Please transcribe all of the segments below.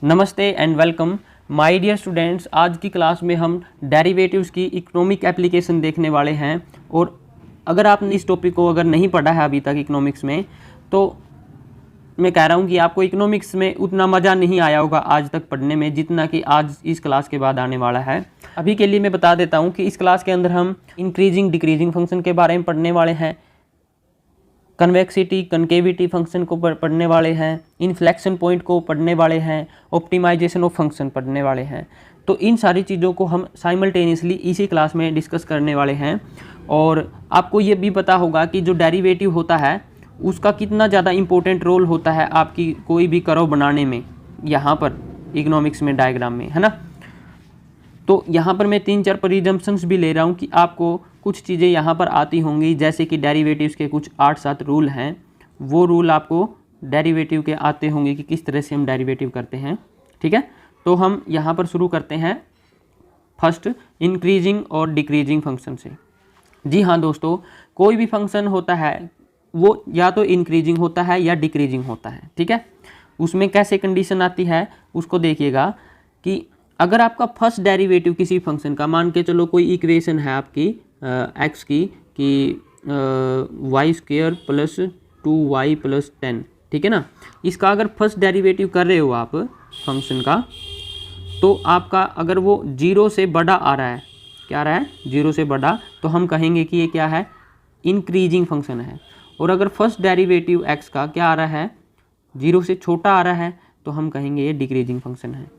नमस्ते and welcome my dear students. आज की क्लास में हम डेरिवेटिव्स की इकोनॉमिक एप्लीकेशन देखने वाले हैं। और अगर आपने इस टॉपिक को अगर नहीं पढ़ा है अभी तक इकोनॉमिक्स में, तो मैं कह रहा हूँ कि आपको इकोनॉमिक्स में उतना मज़ा नहीं आया होगा आज तक पढ़ने में जितना कि आज इस क्लास के बाद आने वाला है। अभी के लिए मैं बता देता हूँ कि इस क्लास के अंदर हम इंक्रीजिंग डिक्रीजिंग फंक्शन के बारे में पढ़ने वाले हैं, कन्वेक्सिटी कनकेविटी फंक्शन को पढ़ने वाले हैं, इन्फ्लेक्शन पॉइंट को पढ़ने वाले हैं, ऑप्टिमाइजेशन ऑफ फंक्शन पढ़ने वाले हैं। तो इन सारी चीज़ों को हम साइमल्टेनियसली इसी क्लास में डिस्कस करने वाले हैं। और आपको ये भी पता होगा कि जो डेरिवेटिव होता है उसका कितना ज़्यादा इम्पोर्टेंट रोल होता है आपकी कोई भी कर्व बनाने में, यहाँ पर इकोनॉमिक्स में डायग्राम में, है ना। तो यहाँ पर मैं 3-4 प्रीजम्पशंस भी ले रहा हूँ कि आपको कुछ चीज़ें यहाँ पर आती होंगी, जैसे कि डेरिवेटिव्स के कुछ 8-7 रूल हैं, वो रूल आपको डेरिवेटिव के आते होंगे कि किस तरह से हम डेरिवेटिव करते हैं। ठीक है, तो हम यहाँ पर शुरू करते हैं फर्स्ट इंक्रीजिंग और डिक्रीजिंग फंक्शन से। जी हाँ दोस्तों, कोई भी फंक्शन होता है वो या तो इंक्रीजिंग होता है या डिक्रीजिंग होता है। ठीक है, उसमें कैसे कंडीशन आती है उसको देखिएगा कि अगर आपका फर्स्ट डेरिवेटिव किसी फंक्शन का, मान के चलो कोई इक्वेशन है आपकी एक्स की कि Y square plus 2y plus 10, ठीक है ना। इसका अगर फर्स्ट डेरिवेटिव कर रहे हो आप फंक्शन का, तो आपका अगर वो 0 से बड़ा आ रहा है, क्या आ रहा है 0 से बड़ा, तो हम कहेंगे कि ये क्या है, इंक्रीजिंग फंक्शन है। और अगर फर्स्ट डेरिवेटिव x का क्या आ रहा है, 0 से छोटा आ रहा है, तो हम कहेंगे ये डिक्रीजिंग फंक्शन है।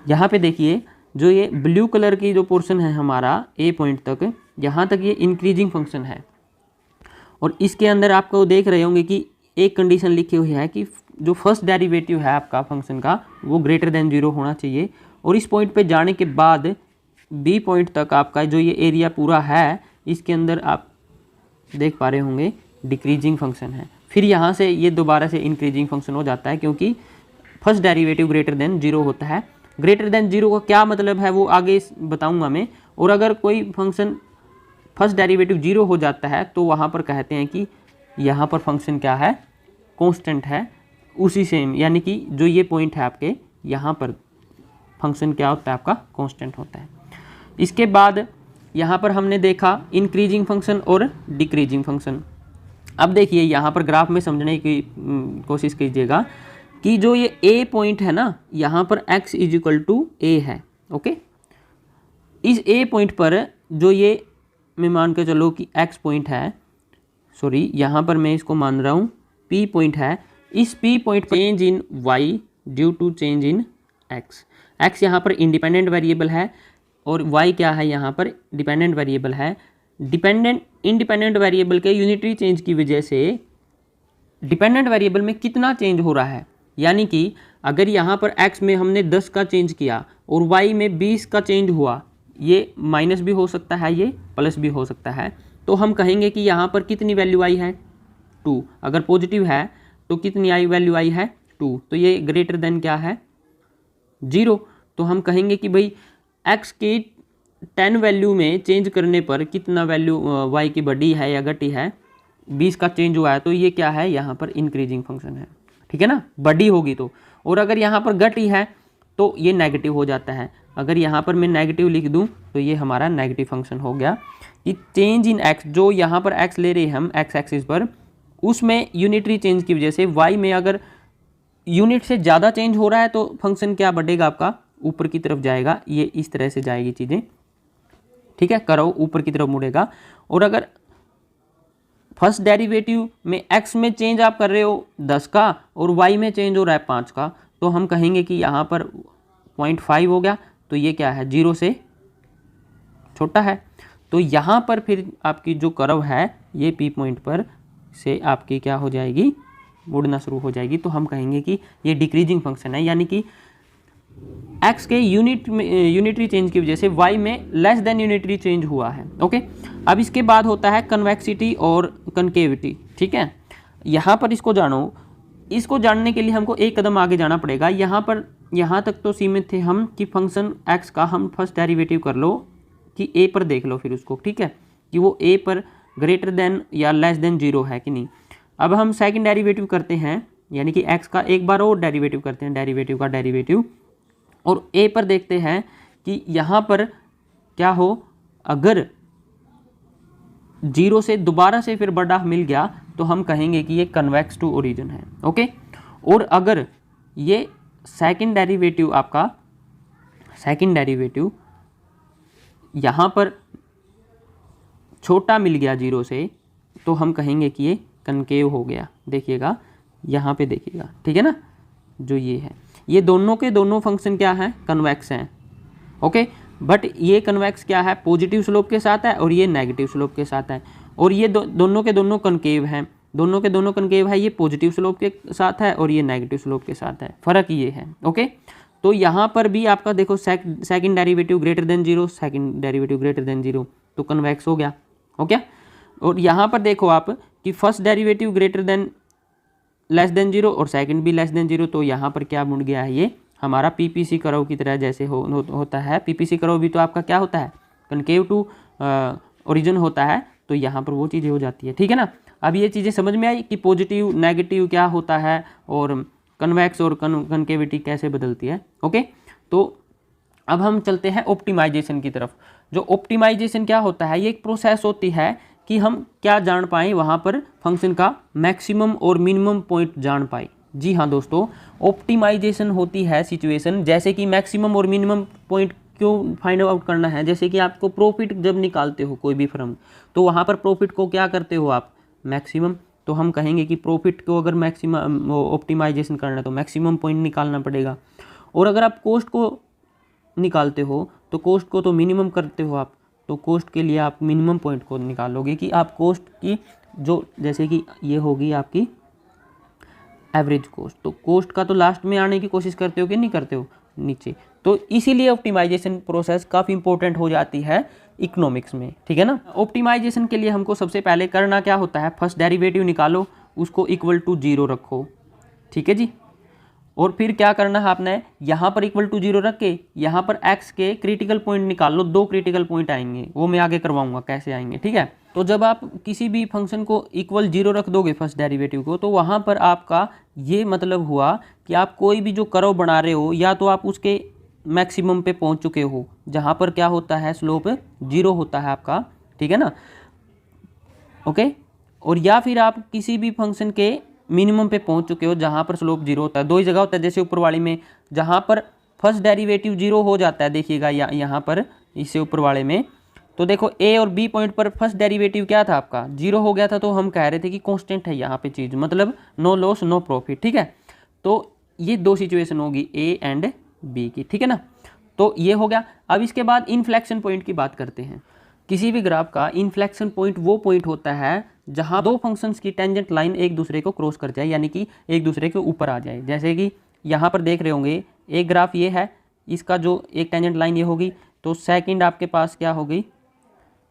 यहाँ पे देखिए, जो ये ब्लू कलर की जो पोर्शन है हमारा ए पॉइंट तक, यहाँ तक ये इंक्रीजिंग फंक्शन है। और इसके अंदर आपको देख रहे होंगे कि एक कंडीशन लिखी हुई है कि जो फर्स्ट डेरिवेटिव है आपका फंक्शन का वो ग्रेटर देन 0 होना चाहिए। और इस पॉइंट पे जाने के बाद बी पॉइंट तक आपका जो ये एरिया पूरा है, इसके अंदर आप देख पा रहे होंगे डिक्रीजिंग फंक्शन है। फिर यहाँ से ये दोबारा से इंक्रीजिंग फंक्शन हो जाता है, क्योंकि फर्स्ट डेरिवेटिव ग्रेटर देन 0 होता है। ग्रेटर देन 0 का क्या मतलब है वो आगे बताऊंगा मैं। और अगर कोई फंक्शन फर्स्ट डेरिवेटिव 0 हो जाता है तो वहाँ पर कहते हैं कि यहाँ पर फंक्शन क्या है, कांस्टेंट है, उसी सेम, यानी कि जो ये पॉइंट है आपके, यहाँ पर फंक्शन क्या होता है आपका, कांस्टेंट होता है। इसके बाद यहाँ पर हमने देखा इंक्रीजिंग फंक्शन और डिक्रीजिंग फंक्शन। अब देखिए यहाँ पर ग्राफ में समझने की कोशिश कीजिएगा कि जो ये ए पॉइंट है ना, यहाँ पर x इज इक्वल टू ए है। ओके, इस ए पॉइंट पर जो ये मैं मान के चलो कि x पॉइंट है, सॉरी यहाँ पर मैं इसको मान रहा हूँ p पॉइंट है। इस p पॉइंट पर change in y due to change in x, x यहाँ पर इंडिपेंडेंट वेरिएबल है और y क्या है, यहाँ पर डिपेंडेंट वेरिएबल है। इंडिपेंडेंट वेरिएबल के यूनिटरी चेंज की वजह से डिपेंडेंट वेरिएबल में कितना चेंज हो रहा है, यानी कि अगर यहाँ पर x में हमने 10 का चेंज किया और y में 20 का चेंज हुआ, ये माइनस भी हो सकता है, ये प्लस भी हो सकता है, तो हम कहेंगे कि यहाँ पर कितनी वैल्यू आई है, 2। अगर पॉजिटिव है तो कितनी आई वैल्यू आई है, 2। तो ये ग्रेटर देन क्या है, 0। तो हम कहेंगे कि भाई x की 10 वैल्यू में चेंज करने पर कितना वैल्यू y की बढ़ी है या घटी है, 20 का चेंज हुआ है, तो ये क्या है, यहाँ पर इंक्रीजिंग फंक्शन है। ठीक है ना, बड़ी होगी तो। और अगर यहाँ पर घटी है तो ये नेगेटिव हो जाता है। अगर यहाँ पर मैं नेगेटिव लिख दूँ तो ये हमारा नेगेटिव फंक्शन हो गया। कि चेंज इन x, जो यहाँ पर x ले रहे हैं हम x एक्सिस पर, उसमें यूनिटरी चेंज की वजह से y में अगर यूनिट से ज़्यादा चेंज हो रहा है तो फंक्शन क्या बढ़ेगा आपका, ऊपर की तरफ जाएगा। ये इस तरह से जाएगी चीज़ें, ठीक है, कर्व ऊपर की तरफ मुड़ेगा। और अगर फर्स्ट डेरिवेटिव में x में चेंज आप कर रहे हो 10 का और y में चेंज हो रहा है 5 का, तो हम कहेंगे कि यहाँ पर 0.5 हो गया, तो ये क्या है, 0 से छोटा है। तो यहाँ पर फिर आपकी जो कर्व है ये P पॉइंट पर से आपकी क्या हो जाएगी, मुड़ना शुरू हो जाएगी। तो हम कहेंगे कि ये डिक्रीजिंग फंक्शन है, यानी कि x के यूनिटरी चेंज की वजह से y में लेस देन यूनिटरी चेंज हुआ है। ओके, अब इसके बाद होता है कन्वेक्सिटी और कनकेविटी। ठीक है, यहाँ पर इसको जानो। इसको जानने के लिए हमको एक कदम आगे जाना पड़ेगा। यहाँ तक तो सीमित थे हम कि फंक्शन x का हम फर्स्ट डेरिवेटिव कर लो कि a पर देख लो फिर उसको, ठीक है, कि वो a पर ग्रेटर देन या लेस देन 0 है कि नहीं। अब हम सेकंड डेरिवेटिव करते हैं यानी कि x का एक बार और डेरिवेटिव करते हैं, डेरिवेटिव का डेरिवेटिव, और a पर देखते हैं कि यहाँ पर क्या हो, अगर 0 से दोबारा से फिर बड़ा मिल गया तो हम कहेंगे कि ये कन्वेक्स टू ओरिजिन है। ओके, और अगर ये सेकंड डेरिवेटिव आपका, सेकंड डेरिवेटिव यहाँ पर छोटा मिल गया 0 से, तो हम कहेंगे कि ये कनकेव हो गया। देखिएगा यहाँ पे देखिएगा, ठीक है ना, जो ये है, ये दोनों के दोनों फंक्शन क्या हैं, कन्वेक्स हैं। ओके, बट ये कन्वेक्स क्या है, पॉजिटिव स्लोप के साथ है और ये नेगेटिव स्लोप के साथ है, और ये दोनों के दोनों कनकेव हैं, दोनों के दोनों कनकेव है, ये पॉजिटिव स्लोप के साथ है और ये नेगेटिव स्लोप के साथ है, फ़र्क ये है। ओके, तो यहाँ पर भी आपका देखो second derivative greater than 0, second derivative greater than 0, तो कन्वेक्स हो गया। ओके, और यहाँ पर देखो आप कि first derivative greater than less than 0 और सेकंड भी लेस देन 0, तो यहाँ पर क्या मुड़ गया है, ये हमारा पीपीसी कर्व की तरह जैसे होता है। पीपीसी कर्व भी तो आपका क्या होता है, कनकेव टू ओरिजिन होता है, तो यहाँ पर वो चीज़ें हो जाती है, ठीक है ना। अब ये चीज़ें समझ में आई कि पॉजिटिव नेगेटिव क्या होता है और कन्वेक्स और कनकेविटी कैसे बदलती है। ओके, तो अब हम चलते हैं ऑप्टिमाइजेशन की तरफ। जो ऑप्टिमाइजेशन क्या होता है, ये एक प्रोसेस होती है कि हम क्या जान पाएँ, वहाँ पर फंक्शन का मैक्सिमम और मिनिमम पॉइंट जान पाए। जी हाँ दोस्तों, ऑप्टिमाइजेशन होती है सिचुएशन, जैसे कि मैक्सिमम और मिनिमम पॉइंट क्यों फाइंड आउट करना है, जैसे कि आपको प्रॉफिट जब निकालते हो कोई भी फर्म, तो वहाँ पर प्रॉफिट को क्या करते हो आप, मैक्सिमम, तो हम कहेंगे कि प्रॉफिट को अगर मैक्सिमम ऑप्टिमाइजेशन करना है तो मैक्सिमम पॉइंट निकालना पड़ेगा। और अगर आप कॉस्ट को निकालते हो तो कॉस्ट को तो मिनिमम करते हो आप, तो कॉस्ट के लिए आप मिनिमम पॉइंट को निकालोगे कि आप कॉस्ट की जो, जैसे कि ये होगी आपकी एवरेज कॉस्ट, तो कॉस्ट का तो लास्ट में आने की कोशिश करते हो कि नहीं करते हो, नीचे। तो इसीलिए ऑप्टिमाइजेशन प्रोसेस काफ़ी इंपॉर्टेंट हो जाती है इकोनॉमिक्स में, ठीक है ना। ऑप्टिमाइजेशन के लिए हमको सबसे पहले करना क्या होता है, फर्स्ट डेरिवेटिव निकालो, उसको इक्वल टू 0 रखो, ठीक है जी। और फिर क्या करना है आपने, यहाँ पर इक्वल टू 0 रख के यहाँ पर x के क्रिटिकल पॉइंट निकाल लो, 2 क्रिटिकल पॉइंट आएंगे, वो मैं आगे करवाऊंगा कैसे आएंगे, ठीक है। तो जब आप किसी भी फंक्शन को इक्वल 0 रख दोगे फर्स्ट डेरिवेटिव को, तो वहाँ पर आपका ये मतलब हुआ कि आप कोई भी जो कर्व बना रहे हो, या तो आप उसके मैक्सिमम पे पहुँच चुके हो, जहाँ पर क्या होता है, स्लोप 0 होता है आपका, ठीक है ना। ओके, और या फिर आप किसी भी फंक्शन के मिनिमम पे पहुंच चुके हो जहां पर स्लोप 0 होता है। दो ही जगह होता है, जैसे ऊपर वाली में जहां पर फर्स्ट डेरिवेटिव 0 हो जाता है, देखिएगा यहाँ पर इससे ऊपर वाले में, तो देखो ए और बी पॉइंट पर फर्स्ट डेरिवेटिव क्या था आपका, 0 हो गया था, तो हम कह रहे थे कि कांस्टेंट है यहाँ पे चीज़, मतलब नो लॉस नो प्रॉफिट, ठीक है। तो ये दो सिचुएशन होगी ए एंड बी की, ठीक है ना। तो ये हो गया। अब इसके बाद इन्फ्लेक्शन पॉइंट की बात करते हैं। किसी भी ग्राफ का इन्फ्लेक्शन पॉइंट वो पॉइंट होता है जहां दो फंक्शंस की टेंजेंट लाइन एक दूसरे को क्रॉस कर जाए, यानी कि एक दूसरे के ऊपर आ जाए। जैसे कि यहाँ पर देख रहे होंगे, एक ग्राफ ये है, इसका जो एक टेंजेंट लाइन ये होगी, तो सेकंड आपके पास क्या होगी,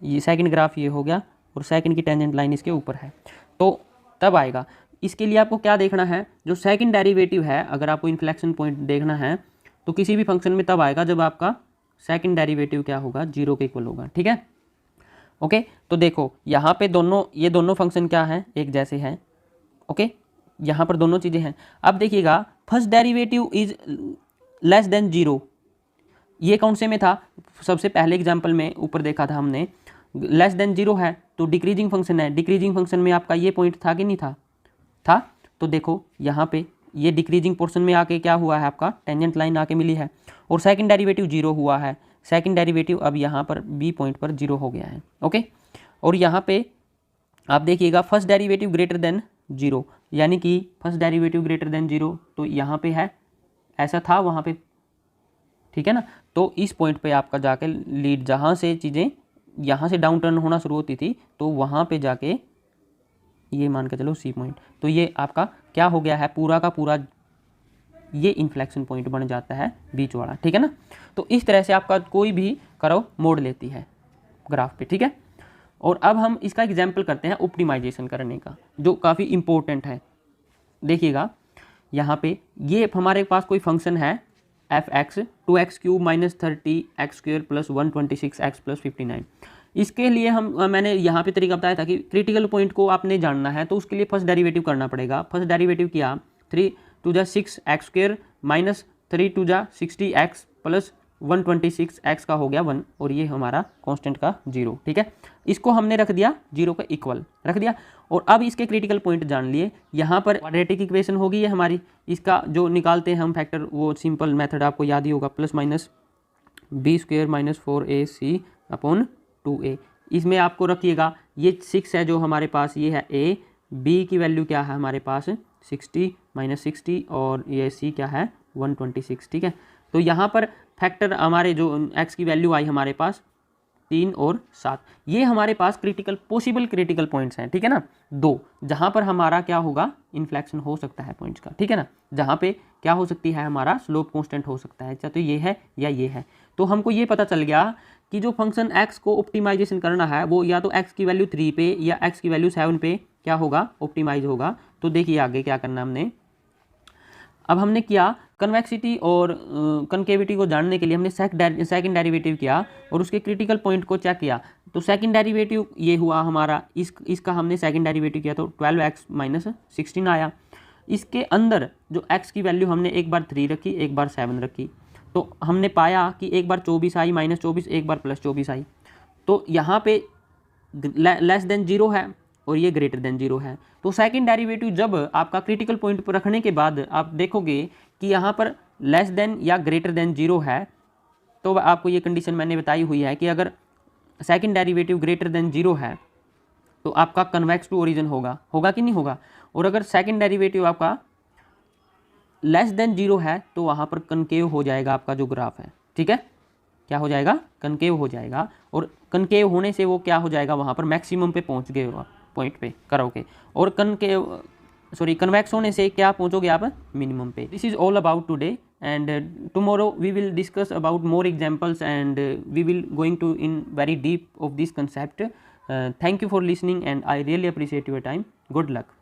ये सेकंड ग्राफ ये हो गया, और सेकंड की टेंजेंट लाइन इसके ऊपर है, तो तब आएगा। इसके लिए आपको क्या देखना है, जो सेकंड डेरिवेटिव है, अगर आपको इन्फ्लेक्शन पॉइंट देखना है तो किसी भी फंक्शन में तब आएगा जब आपका सेकंड डेरिवेटिव क्या होगा, 0 के इक्वल होगा, ठीक है। ओके, तो देखो यहाँ पे ये दोनों फंक्शन क्या हैं, एक जैसे हैं। ओके, यहाँ पर दोनों चीज़ें हैं। अब देखिएगा, first derivative is less than 0, ये कौन से में था, सबसे पहले एग्जाम्पल में ऊपर देखा था हमने, लेस देन 0 है तो डिक्रीजिंग फंक्शन है। डिक्रीजिंग फंक्शन में आपका ये पॉइंट था कि नहीं था, था। तो देखो यहाँ पे ये डिक्रीजिंग पोर्शन में आके क्या हुआ है, आपका टेंजेंट लाइन आके मिली है, और सेकंड डेरिवेटिव 0 हुआ है। सेकंड डेरिवेटिव अब यहाँ पर बी पॉइंट पर 0 हो गया है। ओके, और यहाँ पे आप देखिएगा फर्स्ट डेरिवेटिव ग्रेटर देन 0, यानी कि फर्स्ट डेरिवेटिव ग्रेटर देन 0, तो यहाँ पे है, ऐसा था वहाँ पे, ठीक है ना। तो इस पॉइंट पे आपका जाके लीड, जहाँ से चीज़ें यहाँ से डाउन टर्न होना शुरू होती थी, तो वहाँ पे जाके ये मान के चलो सी पॉइंट, तो ये आपका क्या हो गया है, पूरा का पूरा ये इन्फ्लेक्शन पॉइंट बन जाता है बीच वाला, ठीक है ना। तो इस तरह से आपका कोई भी कर्व मोड़ लेती है ग्राफ पे, ठीक है। और अब हम इसका एग्जाम्पल करते हैं ऑप्टिमाइजेशन करने का, जो काफ़ी इंपॉर्टेंट है। देखिएगा यहाँ पे ये हमारे पास कोई फंक्शन है F x 2x³ - 30x² + 126x + 59। इसके लिए मैंने यहाँ पे तरीका बताया था कि क्रिटिकल पॉइंट को आपने जानना है, तो उसके लिए फर्स्ट डेरिवेटिव करना पड़ेगा। फर्स्ट डेरिवेटिव किया 3 टू जा 6x² माइनस 3 टू जा 60x प्लस 126x का हो गया 1 और ये हमारा कांस्टेंट का 0। ठीक है, इसको हमने रख दिया 0 का इक्वल रख दिया। और अब इसके क्रिटिकल पॉइंट जान लिए। यहाँ पर क्वाड्रेटिक इक्वेशन होगी ये हमारी, इसका जो निकालते हैं हम फैक्टर वो सिंपल मेथड आपको याद ही होगा, plus minus b² minus 4ac upon 2a। इसमें आपको रखिएगा ये 6 है जो हमारे पास, ये है a, b की वैल्यू क्या है हमारे पास 60 माइनस 60 और ये c क्या है 126। ठीक है, तो यहाँ पर फैक्टर हमारे जो x की वैल्यू आई हमारे पास 3 और 7, ये हमारे पास पॉसिबल क्रिटिकल पॉइंट्स हैं। ठीक है ना, 2 जहाँ पर हमारा क्या होगा इन्फ्लेक्शन हो सकता है पॉइंट्स का। ठीक है ना, जहाँ पे क्या हो सकती है हमारा स्लोप कांस्टेंट हो सकता है, चाहे तो ये है या ये है। तो हमको ये पता चल गया कि जो फंक्शन x को ऑप्टिमाइजेशन करना है वो या तो x की वैल्यू 3 पे या x की वैल्यू 7 पे क्या होगा ऑप्टिमाइज होगा। तो देखिए आगे क्या करना हमने, अब हमने किया कन्वेक्सिटी और कनकेविटी को जानने के लिए हमने सेकंड डेरिवेटिव किया और उसके क्रिटिकल पॉइंट को चेक किया। तो सेकंड डेरिवेटिव ये हुआ हमारा, इसका हमने सेकंड डेरिवेटिव किया तो 12x माइनस 16 आया। इसके अंदर जो x की वैल्यू हमने एक बार 3 रखी एक बार 7 रखी, तो हमने पाया कि एक बार 24 आई माइनस 24, एक बार प्लस 24 आई। तो यहाँ पे लेस देन 0 है और ये ग्रेटर देन 0 है। तो सेकंड डेरिवेटिव जब आपका क्रिटिकल पॉइंट पर रखने के बाद आप देखोगे कि यहाँ पर लेस देन या ग्रेटर देन 0 है, तो आपको ये कंडीशन मैंने बताई हुई है कि अगर सेकंड डेरिवेटिव ग्रेटर देन 0 है तो आपका कन्वेक्स टू ओरिजिन होगा कि नहीं होगा। और अगर सेकंड डेरिवेटिव आपका लेस देन 0 है तो वहाँ पर कनकेव हो जाएगा आपका जो ग्राफ है। ठीक है, क्या हो जाएगा कनकेव हो जाएगा, और कनकेव होने से वो क्या हो जाएगा वहाँ पर मैक्सिमम पे पहुँच गए पॉइंट पे करोगे, और कन्वेक्स होने से क्या पहुँचोगे आप मिनिमम पे। This is all about today and tomorrow we will discuss about more examples and we will going to in very deep of this concept. Thank you for listening and I really appreciate your time. Good luck.